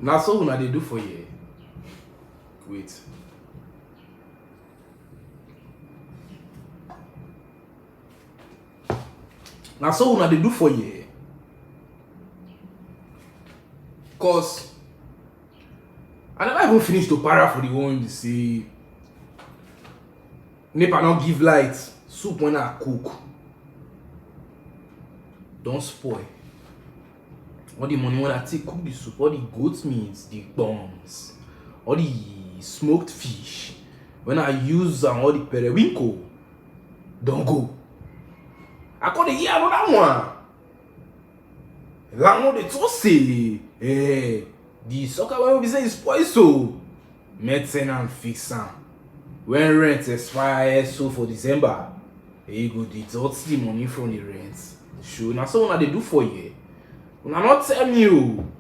Now so una dey do for you. Wait. Now so una dey do for you. Cause I never even finish to para for the one to say NEPA not give light, soup when I cook. Don't spoil. All the money when I take cook the soup, all the goat meat, the bones, all the smoked fish, when I use all the periwinkle, don't go. I call the year another one. Landlord they just say, the soccer when we say is spoil so. Medicine and fix am. When rent expire so for December, you go deduct the money from the rent. Sure, now so una they do for you. Una not tell me you.